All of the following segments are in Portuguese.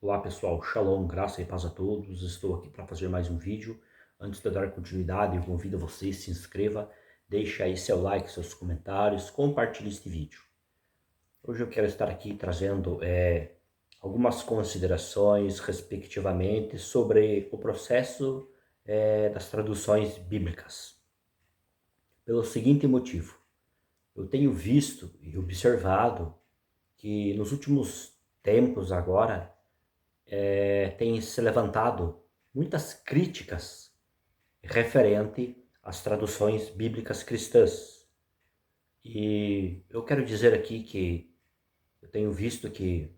Olá pessoal, Shalom, graça e paz a todos. Estou aqui para fazer mais um vídeo. Antes de eu dar continuidade, eu convido você, se inscreva, deixe aí seu like, seus comentários, compartilhe este vídeo. Hoje eu quero estar aqui trazendo algumas considerações, respectivamente, sobre o processo das traduções bíblicas. Pelo seguinte motivo, eu tenho visto e observado que nos últimos tempos agora, tem se levantado muitas críticas referente às traduções bíblicas cristãs. E eu quero dizer aqui que eu tenho visto que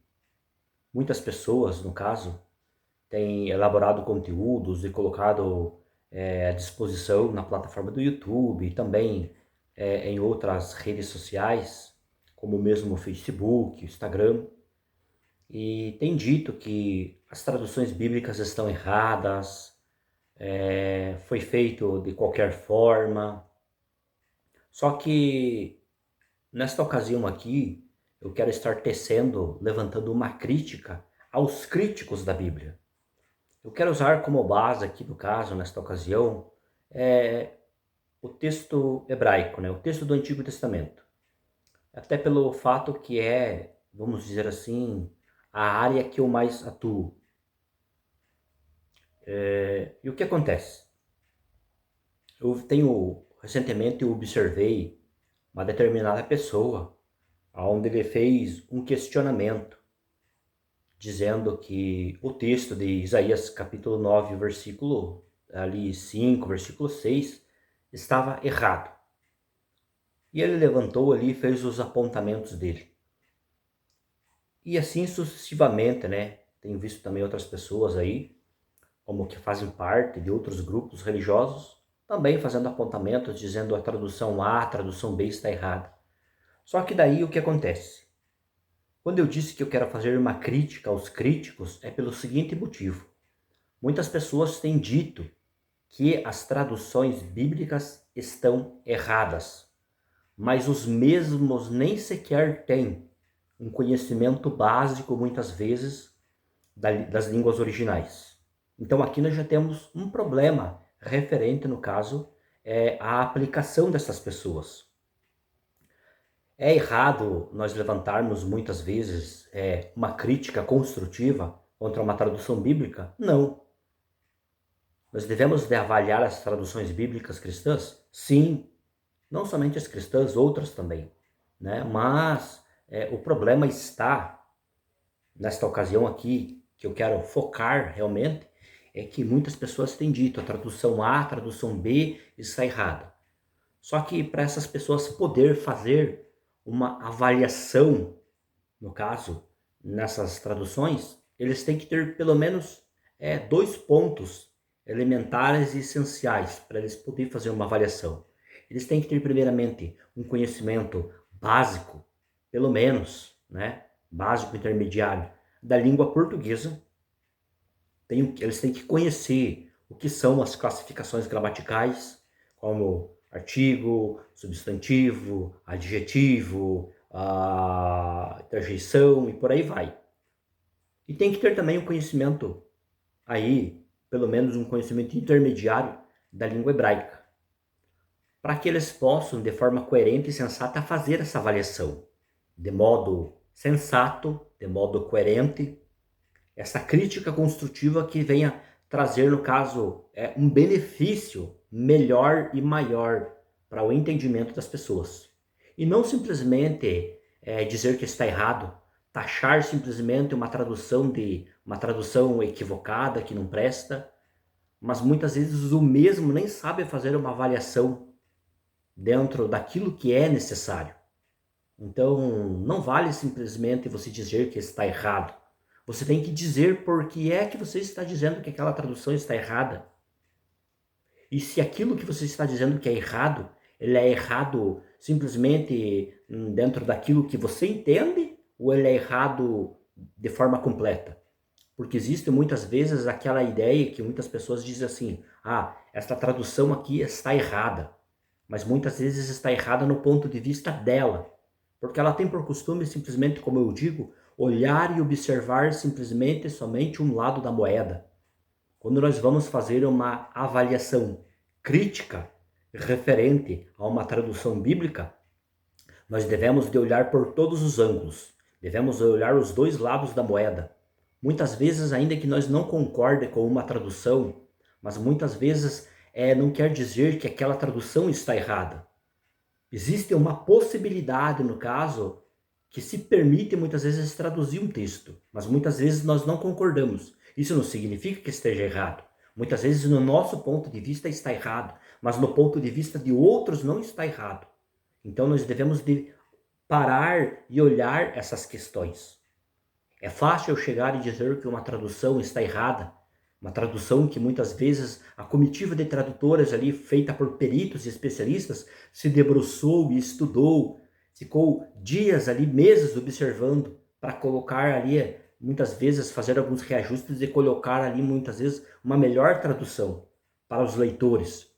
muitas pessoas, no caso, têm elaborado conteúdos e colocado à disposição na plataforma do YouTube e também em outras redes sociais, como mesmo o Facebook, o Instagram, e tem dito que as traduções bíblicas estão erradas, foi feito de qualquer forma. Só que nesta ocasião aqui, eu quero estar tecendo, levantando uma crítica aos críticos da Bíblia. Eu quero usar como base aqui, no caso, nesta ocasião, o texto hebraico, né? O texto do Antigo Testamento. Até pelo fato que vamos dizer assim, a área que eu mais atuo. E o que acontece? Recentemente eu observei uma determinada pessoa, onde ele fez um questionamento, dizendo que o texto de Isaías capítulo 9, versículo ali 5, versículo 6, estava errado. E ele levantou ali e fez os apontamentos dele. E assim sucessivamente, né? Tenho visto também outras pessoas aí, como que fazem parte de outros grupos religiosos, também fazendo apontamentos, dizendo a tradução A, a tradução B está errada. Só que daí o que acontece? Quando eu disse que eu quero fazer uma crítica aos críticos, é pelo seguinte motivo. Muitas pessoas têm dito que as traduções bíblicas estão erradas, mas os mesmos nem sequer têm um conhecimento básico, muitas vezes, das línguas originais. Então aqui nós já temos um problema referente, no caso, à aplicação dessas pessoas. É errado nós levantarmos muitas vezes uma crítica construtiva contra uma tradução bíblica? Não. Nós devemos de avaliar as traduções bíblicas cristãs? Sim. Não somente as cristãs, outras também, né? Mas o problema está, nesta ocasião aqui, que eu quero focar realmente, é que muitas pessoas têm dito a tradução A, a tradução B está errada. Só que para essas pessoas poder fazer uma avaliação, no caso, nessas traduções, eles têm que ter pelo menos dois pontos elementares e essenciais para eles poderem fazer uma avaliação. Eles têm que ter primeiramente um conhecimento básico, pelo menos, né, básico intermediário, da língua portuguesa. Eles têm que conhecer o que são as classificações gramaticais, como artigo, substantivo, adjetivo, a interjeição e por aí vai. E tem que ter também um conhecimento aí, pelo menos um conhecimento intermediário da língua hebraica, para que eles possam, de forma coerente e sensata, fazer essa avaliação, de modo sensato, de modo coerente, essa crítica construtiva que venha trazer, no caso, um benefício melhor e maior para o entendimento das pessoas. E não simplesmente dizer que está errado, taxar simplesmente uma tradução equivocada, que não presta, mas muitas vezes o mesmo nem sabe fazer uma avaliação dentro daquilo que é necessário. Então, não vale simplesmente você dizer que está errado. Você tem que dizer por que é que você está dizendo que aquela tradução está errada. E se aquilo que você está dizendo que é errado, ele é errado simplesmente dentro daquilo que você entende, ou ele é errado de forma completa? Porque existe muitas vezes aquela ideia que muitas pessoas dizem assim, esta tradução aqui está errada. Mas muitas vezes está errada no ponto de vista dela. Porque ela tem por costume, simplesmente, como eu digo, olhar e observar simplesmente somente um lado da moeda. Quando nós vamos fazer uma avaliação crítica referente a uma tradução bíblica, nós devemos de olhar por todos os ângulos, devemos olhar os dois lados da moeda. Muitas vezes, ainda que nós não concordemos com uma tradução, mas muitas vezes não quer dizer que aquela tradução está errada. Existe uma possibilidade, no caso, que se permite muitas vezes traduzir um texto, mas muitas vezes nós não concordamos. Isso não significa que esteja errado. Muitas vezes no nosso ponto de vista está errado, mas no ponto de vista de outros não está errado. Então nós devemos de parar e olhar essas questões. É fácil eu chegar e dizer que uma tradução está errada, uma tradução que muitas vezes a comitiva de tradutores ali, feita por peritos e especialistas, se debruçou e estudou, ficou dias ali, meses observando, para colocar ali, muitas vezes fazer alguns reajustes e colocar ali, muitas vezes, uma melhor tradução para os leitores.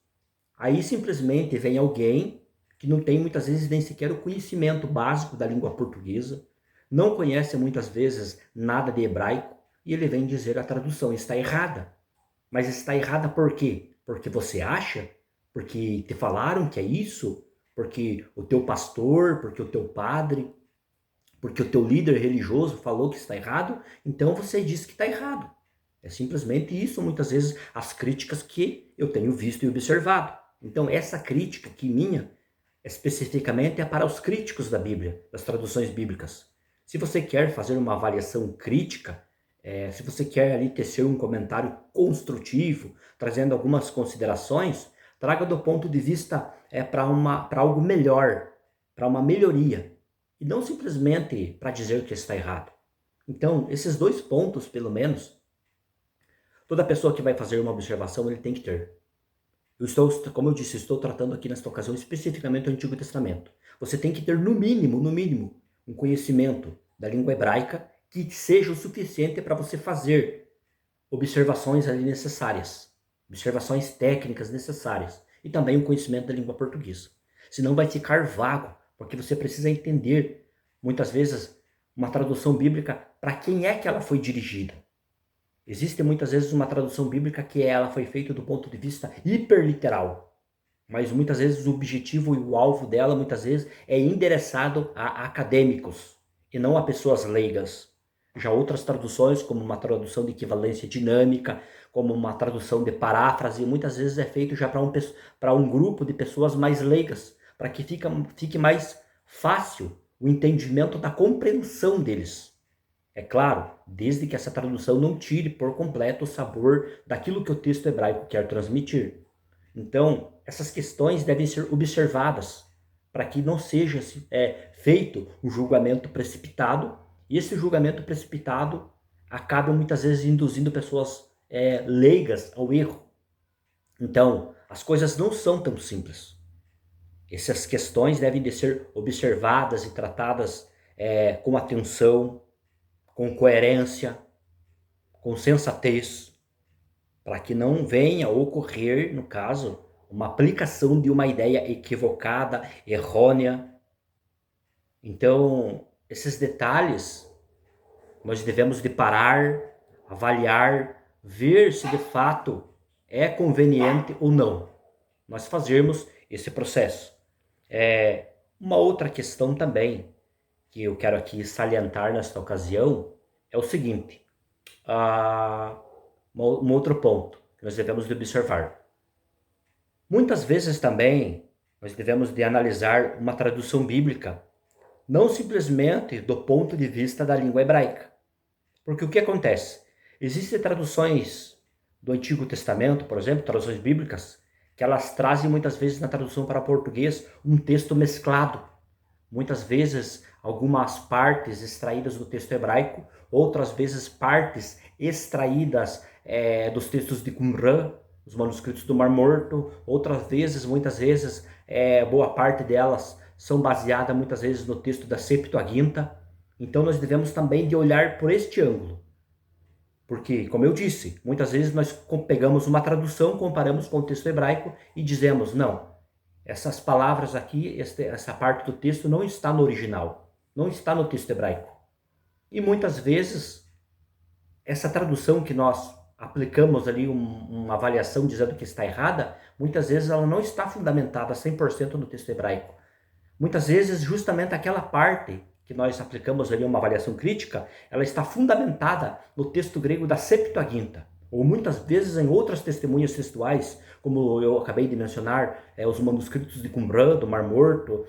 Aí simplesmente vem alguém que não tem muitas vezes nem sequer o conhecimento básico da língua portuguesa, não conhece muitas vezes nada de hebraico, e ele vem dizer a tradução está errada. Mas está errada por quê? Porque você acha? Porque te falaram que é isso? Porque o teu pastor, porque o teu padre, porque o teu líder religioso falou que está errado, então você diz que está errado. É simplesmente isso, muitas vezes, as críticas que eu tenho visto e observado. Então, essa crítica aqui minha, especificamente, é para os críticos da Bíblia, das traduções bíblicas. Se você quer fazer uma avaliação crítica, se você quer ali tecer um comentário construtivo, trazendo algumas considerações, traga do ponto de vista para algo melhor, para uma melhoria, e não simplesmente para dizer que está errado. Então, esses dois pontos, pelo menos, toda pessoa que vai fazer uma observação, ele tem que ter. Como eu disse, estou tratando aqui nesta ocasião especificamente o Antigo Testamento. Você tem que ter no mínimo, um conhecimento da língua hebraica que seja o suficiente para você fazer observações ali necessárias, observações técnicas necessárias, e também um conhecimento da língua portuguesa. Senão vai ficar vago, porque você precisa entender, muitas vezes, uma tradução bíblica, para quem é que ela foi dirigida. Existe muitas vezes uma tradução bíblica que ela foi feita do ponto de vista hiperliteral, mas muitas vezes o objetivo e o alvo dela muitas vezes é endereçado a acadêmicos e não a pessoas leigas. Já outras traduções, como uma tradução de equivalência dinâmica, como uma tradução de paráfrase, muitas vezes é feito já para um grupo de pessoas mais leigas, para que fique mais fácil o entendimento da compreensão deles. É claro, desde que essa tradução não tire por completo o sabor daquilo que o texto hebraico quer transmitir. Então, essas questões devem ser observadas para que não seja feito um julgamento precipitado, e esse julgamento precipitado acaba muitas vezes induzindo pessoas leigas ao erro. Então, as coisas não são tão simples. Essas questões devem de ser observadas e tratadas com atenção, com coerência, com sensatez, para que não venha a ocorrer, no caso, uma aplicação de uma ideia equivocada, errônea. Então, esses detalhes nós devemos de parar, avaliar, ver se de fato é conveniente ou não nós fazermos esse processo. Uma outra questão também que eu quero aqui salientar nesta ocasião é o seguinte, um outro ponto que nós devemos de observar. Muitas vezes também nós devemos de analisar uma tradução bíblica, não simplesmente do ponto de vista da língua hebraica. Porque o que acontece? Existem traduções do Antigo Testamento, por exemplo, traduções bíblicas, que elas trazem muitas vezes na tradução para português um texto mesclado. Muitas vezes algumas partes extraídas do texto hebraico, outras vezes partes extraídas dos textos de Qumran, os manuscritos do Mar Morto, outras vezes, muitas vezes, boa parte delas são baseadas muitas vezes no texto da Septuaginta. Então nós devemos também de olhar por este ângulo. Porque, como eu disse, muitas vezes nós pegamos uma tradução, comparamos com o texto hebraico e dizemos, não, essas palavras aqui, essa parte do texto não está no original, não está no texto hebraico. E muitas vezes, essa tradução que nós aplicamos ali uma avaliação dizendo que está errada, muitas vezes ela não está fundamentada 100% no texto hebraico. Muitas vezes, justamente aquela parte que nós aplicamos ali uma avaliação crítica, ela está fundamentada no texto grego da Septuaginta, ou muitas vezes em outras testemunhas textuais, como eu acabei de mencionar, os manuscritos de Qumran, do Mar Morto,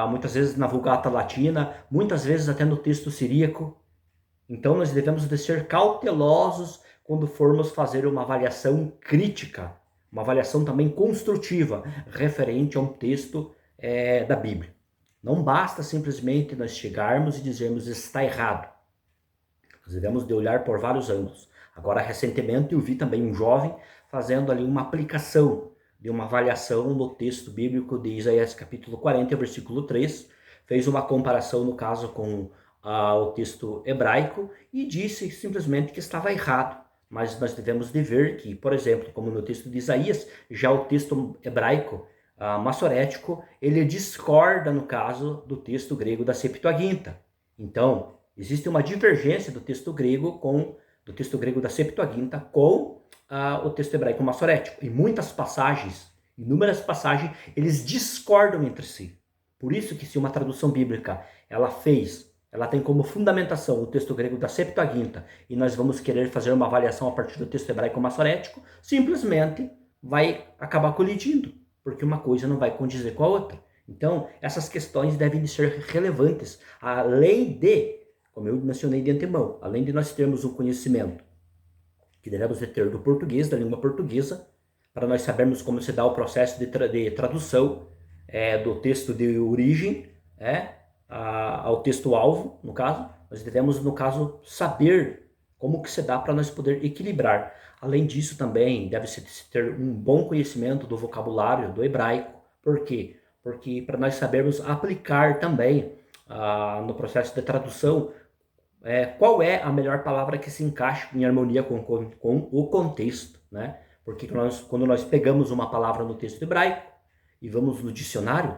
muitas vezes na Vulgata Latina, muitas vezes até no texto siríaco. Então nós devemos de ser cautelosos quando formos fazer uma avaliação crítica, uma avaliação também construtiva, referente a um texto da Bíblia. Não basta simplesmente nós chegarmos e dizermos está errado. Nós devemos de olhar por vários ângulos. Agora, recentemente, eu vi também um jovem fazendo ali uma aplicação de uma avaliação no texto bíblico de Isaías capítulo 40, versículo 3. Fez uma comparação, no caso, com o texto hebraico e disse simplesmente que estava errado. Mas nós devemos de ver que, por exemplo, como no texto de Isaías, já o texto hebraico massorético, ele discorda, no caso, do texto grego da Septuaginta. Então, existe uma divergência do texto grego da Septuaginta com o texto hebraico massorético. Em muitas passagens, inúmeras passagens, eles discordam entre si. Por isso que se uma tradução bíblica ela tem como fundamentação o texto grego da Septuaginta e nós vamos querer fazer uma avaliação a partir do texto hebraico massorético, simplesmente vai acabar colidindo, porque uma coisa não vai condizer com a outra. Então, essas questões devem ser relevantes, além de, como eu mencionei de antemão, além de nós termos um conhecimento que devemos ter do português, da língua portuguesa, para nós sabermos como se dá o processo de tradução do texto de origem ao texto-alvo, no caso, nós devemos, no caso, saber como que se dá para nós poder equilibrar. Além disso, também deve-se ter um bom conhecimento do vocabulário do hebraico. Por quê? Porque para nós sabermos aplicar também no processo de tradução qual é a melhor palavra que se encaixa em harmonia com o contexto, né? Porque quando nós pegamos uma palavra no texto hebraico e vamos no dicionário,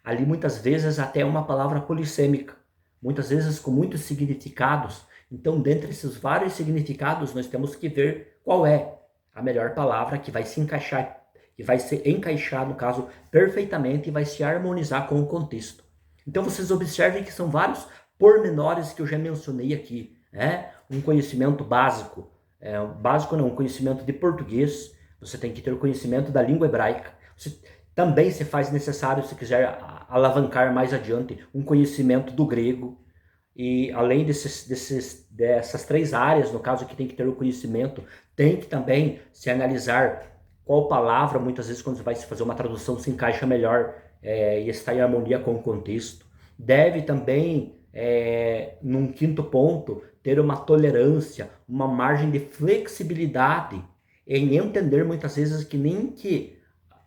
ali muitas vezes até é uma palavra polissêmica, muitas vezes com muitos significados. Então, dentre esses vários significados, nós temos que ver qual é a melhor palavra que vai se encaixar, que vai se encaixar, no caso, perfeitamente e vai se harmonizar com o contexto. Então, vocês observem que são vários pormenores que eu já mencionei aqui, né? Um conhecimento básico, um conhecimento de português, você tem que ter o conhecimento da língua hebraica. Também se faz necessário, se quiser alavancar mais adiante, um conhecimento do grego. E além dessas três áreas, no caso que tem que ter o conhecimento, tem que também se analisar qual palavra, muitas vezes quando você vai fazer uma tradução, se encaixa melhor e está em harmonia com o contexto. Deve também, num quinto ponto, ter uma tolerância, uma margem de flexibilidade em entender muitas vezes que nem que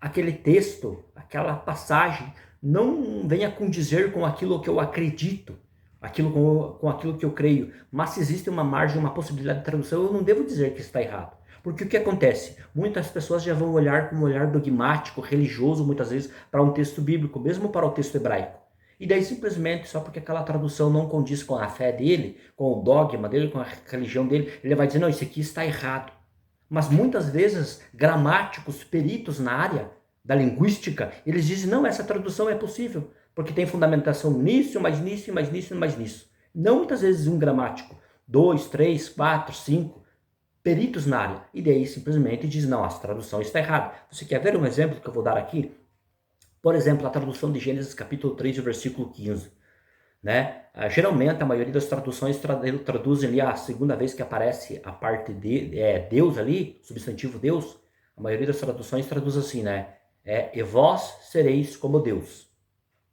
aquele texto, aquela passagem, não venha condizer com aquilo que eu acredito, com aquilo que eu creio. Mas se existe uma margem, uma possibilidade de tradução, eu não devo dizer que está errado. Porque o que acontece? Muitas pessoas já vão olhar com um olhar dogmático, religioso, muitas vezes, para um texto bíblico, mesmo para o texto hebraico. E daí simplesmente, só porque aquela tradução não condiz com a fé dele, com o dogma dele, com a religião dele, ele vai dizer, não, isso aqui está errado. Mas muitas vezes, gramáticos, peritos na área da linguística, eles dizem, não, essa tradução é possível, porque tem fundamentação nisso, mais nisso, mais nisso, mais nisso. Não muitas vezes um gramático, 2, 3, 4, 5 peritos na área, e daí simplesmente diz, não, a tradução está errada. Você quer ver um exemplo que eu vou dar aqui? Por exemplo, a tradução de Gênesis capítulo 3, versículo 15. Né? Geralmente, a maioria das traduções traduzem ali a segunda vez que aparece a parte de Deus ali, substantivo Deus, a maioria das traduções traduz assim, né? E vós sereis como Deus.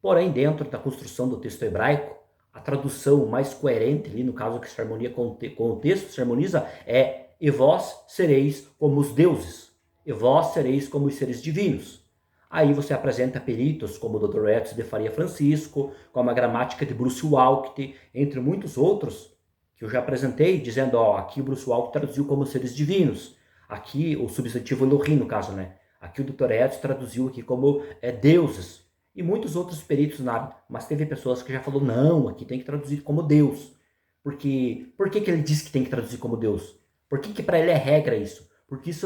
Porém, dentro da construção do texto hebraico, a tradução mais coerente ali, no caso que se harmonia com o texto, se harmoniza, e vós sereis como os deuses, e vós sereis como os seres divinos. Aí você apresenta peritos como o Dr. Edson de Faria Francisco, como a gramática de Bruce Walker, entre muitos outros, que eu já apresentei, dizendo, aqui o Bruce Walker traduziu como seres divinos. Aqui o substantivo Elohim, no caso, né? Aqui o Dr. Edson traduziu aqui como deuses. E muitos outros peritos na área. Mas teve pessoas que já falaram, não, aqui tem que traduzir como Deus. Por que ele diz que tem que traduzir como Deus? Por que para ele é regra isso? Porque se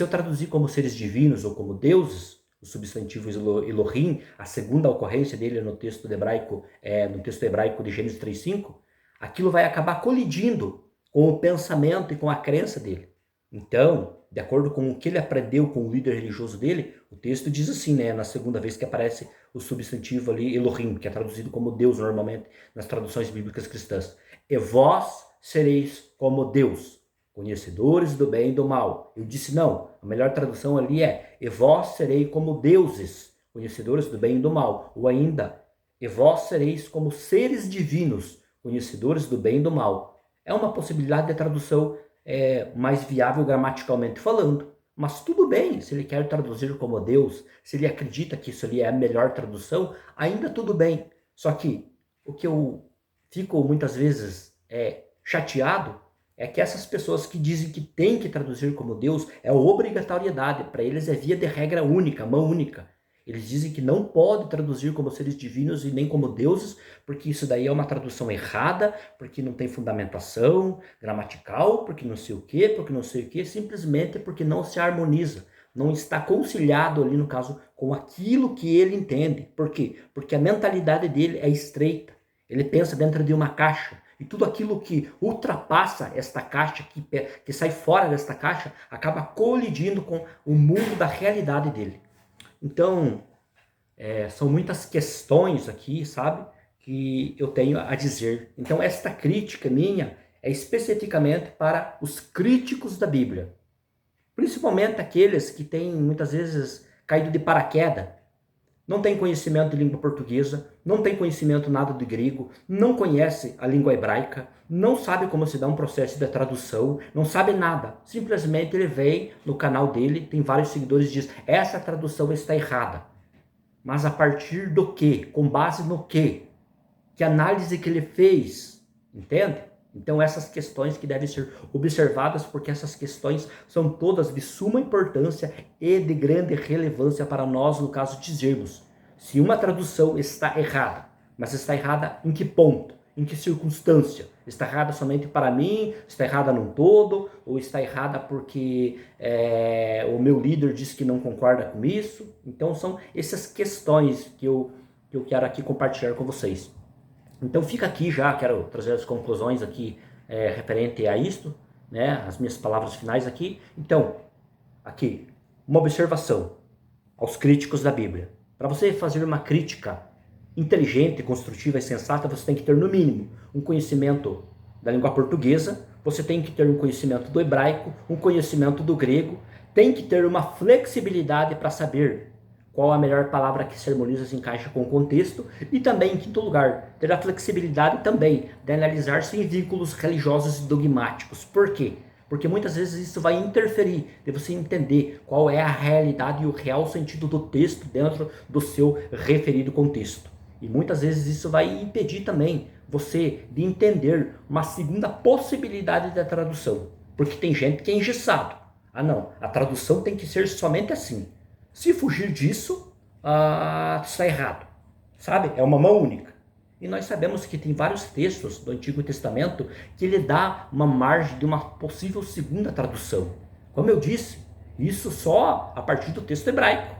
eu traduzir como seres divinos ou como deuses, o substantivo Elohim, a segunda ocorrência dele no texto hebraico, no texto hebraico de Gênesis 3:5, aquilo vai acabar colidindo com o pensamento e com a crença dele. Então, de acordo com o que ele aprendeu com o líder religioso dele, o texto diz assim, né, na segunda vez que aparece o substantivo ali Elohim, que é traduzido como Deus normalmente nas traduções bíblicas cristãs. E vós sereis como Deus, conhecedores do bem e do mal. Eu disse não, a melhor tradução ali é: e vós sereis como deuses, conhecedores do bem e do mal. Ou ainda, e vós sereis como seres divinos, conhecedores do bem e do mal. É uma possibilidade de tradução mais viável gramaticalmente falando. Mas tudo bem, se ele quer traduzir como Deus, se ele acredita que isso ali é a melhor tradução, ainda tudo bem. Só que o que eu fico muitas vezes chateado é que essas pessoas que dizem que tem que traduzir como Deus é obrigatoriedade, para eles é via de regra única, mão única. Eles dizem que não pode traduzir como seres divinos e nem como deuses, porque isso daí é uma tradução errada, porque não tem fundamentação gramatical, porque não sei o quê, simplesmente porque não se harmoniza, não está conciliado ali, no caso, com aquilo que ele entende. Por quê? Porque a mentalidade dele é estreita, ele pensa dentro de uma caixa, e tudo aquilo que ultrapassa esta caixa, que sai fora desta caixa, acaba colidindo com o mundo da realidade dele. Então, são muitas questões aqui, sabe, que eu tenho a dizer. Então, esta crítica minha é especificamente para os críticos da Bíblia. Principalmente aqueles que têm, muitas vezes, caído de paraquedas. Não tem conhecimento de língua portuguesa, não tem conhecimento nada de grego, não conhece a língua hebraica, não sabe como se dá um processo de tradução, não sabe nada. Simplesmente ele vem no canal dele, tem vários seguidores e diz: essa tradução está errada. Mas a partir do quê? Com base no quê? Que análise que ele fez? Entende? Então essas questões que devem ser observadas, porque essas questões são todas de suma importância e de grande relevância para nós, no caso, dizermos se uma tradução está errada. Mas está errada em que ponto? Em que circunstância? Está errada somente para mim? Está errada num todo? Ou está errada porque o meu líder disse que não concorda com isso? Então são essas questões que eu quero aqui compartilhar com vocês. Então fica aqui já, quero trazer as conclusões aqui referente a isto, né, as minhas palavras finais aqui. Então, aqui, uma observação aos críticos da Bíblia. Para você fazer uma crítica inteligente, construtiva e sensata, você tem que ter, no mínimo, um conhecimento da língua portuguesa, você tem que ter um conhecimento do hebraico, um conhecimento do grego, tem que ter uma flexibilidade para saber qual a melhor palavra que se harmoniza, se encaixa com o contexto, e também, em quinto lugar, ter a flexibilidade também de analisar sem vínculos religiosos e dogmáticos. Por quê? Porque muitas vezes isso vai interferir de você entender qual é a realidade e o real sentido do texto dentro do seu referido contexto. E muitas vezes isso vai impedir também você de entender uma segunda possibilidade da tradução. Porque tem gente que é engessado. Ah não, a tradução tem que ser somente assim. Se fugir disso, está errado, sabe? É uma mão única. E nós sabemos que tem vários textos do Antigo Testamento que ele dá uma margem de uma possível segunda tradução. Como eu disse, isso só a partir do texto hebraico.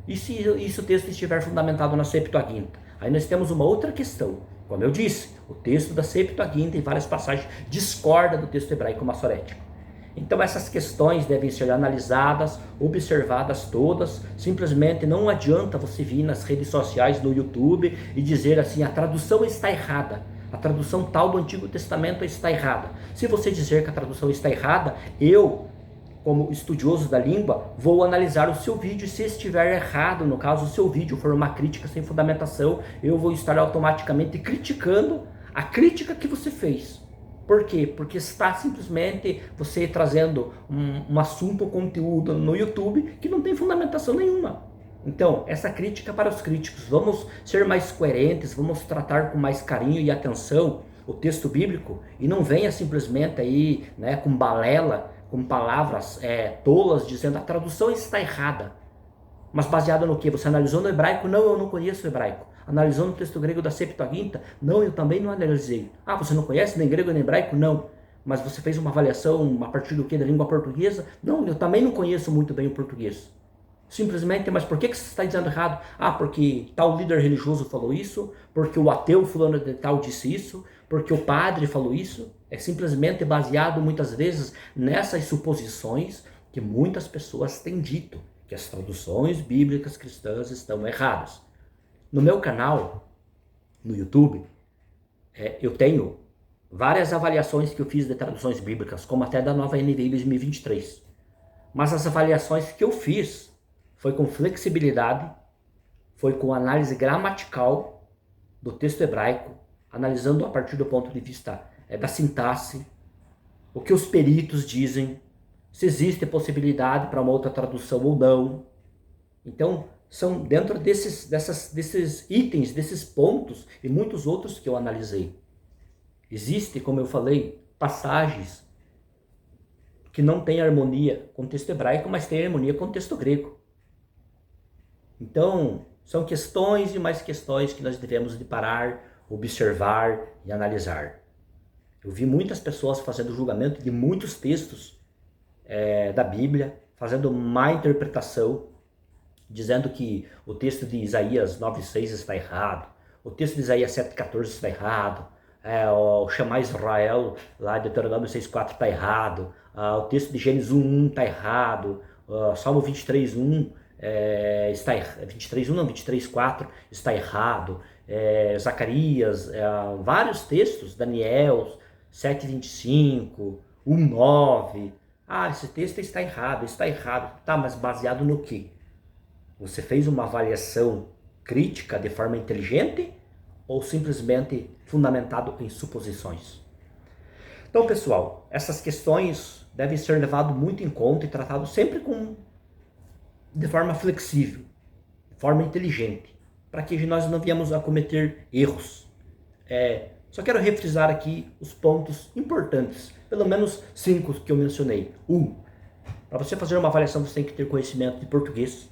E se o texto estiver fundamentado na Septuaginta? Aí nós temos uma outra questão. Como eu disse, o texto da Septuaginta, em várias passagens, discorda do texto hebraico massorético. Então essas questões devem ser analisadas, observadas todas. Simplesmente não adianta você vir nas redes sociais, no YouTube, e dizer assim: a tradução está errada, a tradução tal do Antigo Testamento está errada. Se você dizer que a tradução está errada, eu, como estudioso da língua, vou analisar o seu vídeo, e se estiver errado, no caso o seu vídeo for uma crítica sem fundamentação, eu vou estar automaticamente criticando a crítica que você fez. Por quê? Porque está simplesmente você trazendo um assunto, um conteúdo no YouTube que não tem fundamentação nenhuma. Então, essa crítica para os críticos. Vamos ser mais coerentes, vamos tratar com mais carinho e atenção o texto bíblico, e não venha simplesmente aí, né, com balela, com palavras tolas, dizendo a tradução está errada. Mas baseado no que? Você analisou no hebraico? Não, eu não conheço o hebraico. Analisou no texto grego da Septuaginta? Não, eu também não analisei. Ah, você não conhece nem grego nem hebraico? Não. Mas você fez uma avaliação a partir do que? Da língua portuguesa? Não, eu também não conheço muito bem o português. Simplesmente, mas por que você está dizendo errado? Ah, porque tal líder religioso falou isso, porque o ateu fulano de tal disse isso, porque o padre falou isso. É simplesmente baseado muitas vezes nessas suposições que muitas pessoas têm dito, que as traduções bíblicas cristãs estão erradas. No meu canal, no YouTube, eu tenho várias avaliações que eu fiz de traduções bíblicas, como até da nova NVI 2023. Mas as avaliações que eu fiz foi com flexibilidade, foi com análise gramatical do texto hebraico, analisando a partir do ponto de vista da sintaxe, o que os peritos dizem, se existe possibilidade para uma outra tradução ou não. Então, são dentro desses itens, desses pontos e muitos outros que eu analisei. Existe, como eu falei, passagens que não têm harmonia com o texto hebraico, mas têm harmonia com o texto grego. Então, são questões e mais questões que nós devemos de parar, observar e analisar. Eu vi muitas pessoas fazendo julgamento de muitos textos da Bíblia, fazendo má interpretação, dizendo que o texto de Isaías 9,6 está errado, o texto de Isaías 7,14 está errado, o chamar Israel lá de Deuteronômio 6,4 está errado, o texto de Gênesis 1,1 está errado, Salmo 23,1 está errado, 23,1 não, 23,4 está errado, Zacarias, vários textos, Daniel 7,25, 1,9, esse texto está errado, tá, mas baseado no quê? Você fez uma avaliação crítica de forma inteligente ou simplesmente fundamentado em suposições? Então, pessoal, essas questões devem ser levadas muito em conta e tratadas sempre de forma flexível, de forma inteligente, para que nós não venhamos a cometer erros. Só quero refrisar aqui os pontos importantes, pelo menos 5 que eu mencionei. 1. Para você fazer uma avaliação, você tem que ter conhecimento de português.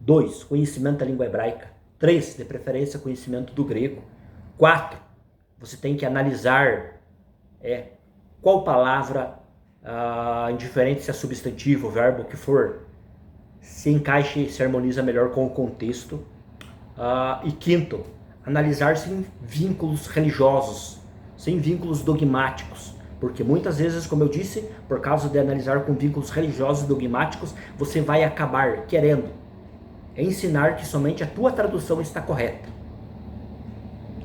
2. Conhecimento da língua hebraica. 3. De preferência, conhecimento do grego. 4. Você tem que analisar qual palavra, indiferente se é substantivo, verbo, o que for, se encaixa e se harmoniza melhor com o contexto. E 5. Analisar sem vínculos religiosos, sem vínculos dogmáticos. Porque muitas vezes, como eu disse, por causa de analisar com vínculos religiosos e dogmáticos, você vai acabar querendo ensinar que somente a tua tradução está correta.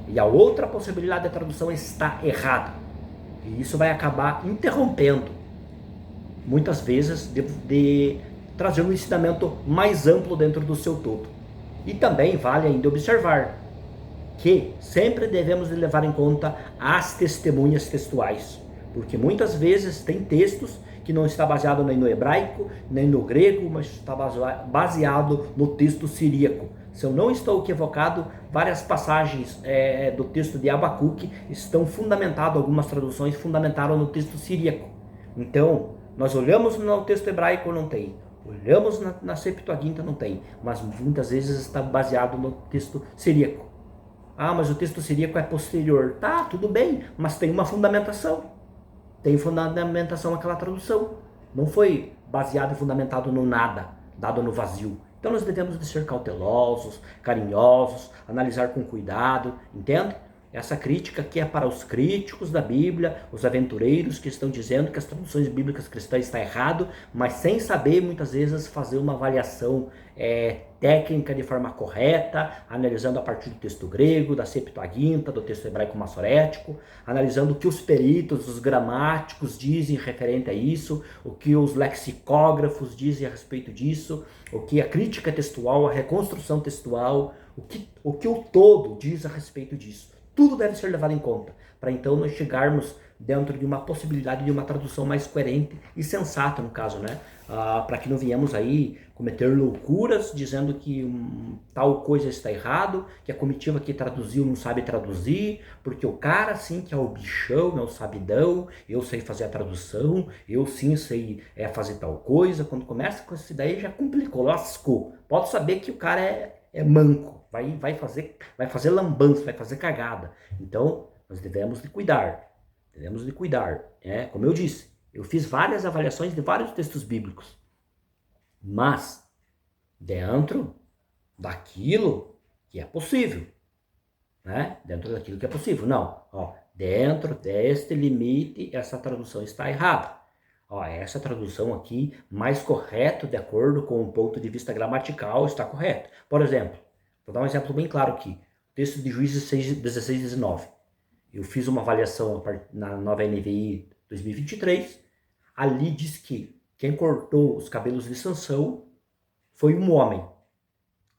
E a outra possibilidade da tradução está errada. E isso vai acabar interrompendo, muitas vezes, de trazer um ensinamento mais amplo dentro do seu todo. E também vale ainda observar que sempre devemos levar em conta as testemunhas textuais. Porque muitas vezes tem textos que não está baseado nem no hebraico, nem no grego, mas está baseado no texto siríaco. Se eu não estou equivocado, várias passagens do texto de Abacuque estão fundamentadas, algumas traduções fundamentaram no texto siríaco. Então, nós olhamos no texto hebraico, não tem. Olhamos na Septuaginta, não tem. Mas muitas vezes está baseado no texto siríaco. Mas o texto siríaco é posterior. Tá, tudo bem, mas tem uma fundamentação. Tem fundamentação aquela tradução. Não foi baseado e fundamentado no nada, dado no vazio. Então nós devemos de ser cautelosos, carinhosos, analisar com cuidado, entende? Essa crítica aqui é para os críticos da Bíblia, os aventureiros que estão dizendo que as traduções bíblicas cristãs estão errado, mas sem saber muitas vezes fazer uma avaliação técnica de forma correta, analisando a partir do texto grego, da Septuaginta, do texto hebraico massorético, analisando o que os peritos, os gramáticos dizem referente a isso, o que os lexicógrafos dizem a respeito disso, o que a crítica textual, a reconstrução textual, o que o todo diz a respeito disso. Tudo deve ser levado em conta, para então nós chegarmos dentro de uma possibilidade de uma tradução mais coerente e sensata, no caso, né? Para que não venhamos aí cometer loucuras dizendo que tal coisa está errado, que a comitiva que traduziu não sabe traduzir, porque o cara sim que é o bichão, é o sabidão, eu sei fazer a tradução, eu sim sei fazer tal coisa. Quando começa com isso daí já complicou, lascou. Pode saber que o cara é manco, vai fazer lambança, vai fazer cagada. Então, nós devemos de cuidar. Devemos de cuidar. Como eu disse, eu fiz várias avaliações de vários textos bíblicos. Mas, dentro daquilo que é possível. Né? Dentro daquilo que é possível. Não, dentro deste limite, essa tradução está errada. Essa tradução aqui, mais correto, de acordo com o ponto de vista gramatical, está correto. Por exemplo, vou dar um exemplo bem claro aqui. O texto de Juízes 6, 16 e 19. Eu fiz uma avaliação na nova NVI 2023. Ali diz que quem cortou os cabelos de Sansão foi um homem.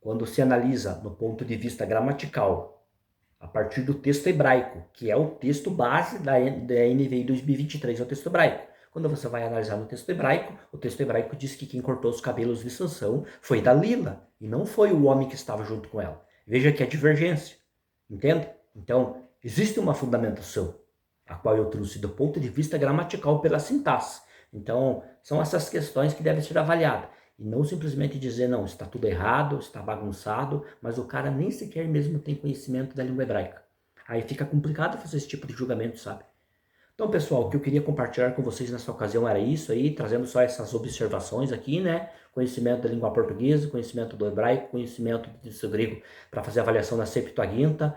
Quando se analisa no ponto de vista gramatical, a partir do texto hebraico, que é o texto base da NVI 2023, é o texto hebraico. Quando você vai analisar no texto hebraico, o texto hebraico diz que quem cortou os cabelos de Sansão foi Dalila, e não foi o homem que estava junto com ela. Veja que é divergência, entende? Então, existe uma fundamentação, a qual eu trouxe do ponto de vista gramatical pela sintaxe. Então, são essas questões que devem ser avaliadas. E não simplesmente dizer, não, está tudo errado, está bagunçado, mas o cara nem sequer mesmo tem conhecimento da língua hebraica. Aí fica complicado fazer esse tipo de julgamento, sabe? Então, pessoal, o que eu queria compartilhar com vocês nessa ocasião era isso aí, trazendo só essas observações aqui, né? Conhecimento da língua portuguesa, conhecimento do hebraico, conhecimento do texto grego para fazer a avaliação da Septuaginta,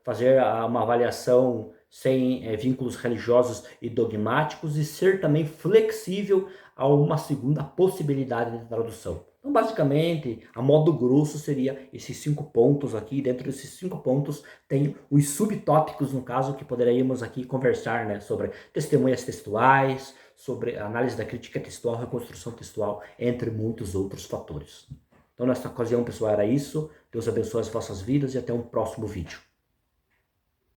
fazer uma avaliação sem vínculos religiosos e dogmáticos e ser também flexível a uma segunda possibilidade de tradução. Então, basicamente, a modo grosso seria esses 5 pontos aqui. Dentro desses 5 pontos tem os subtópicos, no caso, que poderíamos aqui conversar, né, sobre testemunhas textuais, sobre análise da crítica textual, reconstrução textual, entre muitos outros fatores. Então, nesta ocasião, pessoal, era isso. Deus abençoe as vossas vidas e até um próximo vídeo.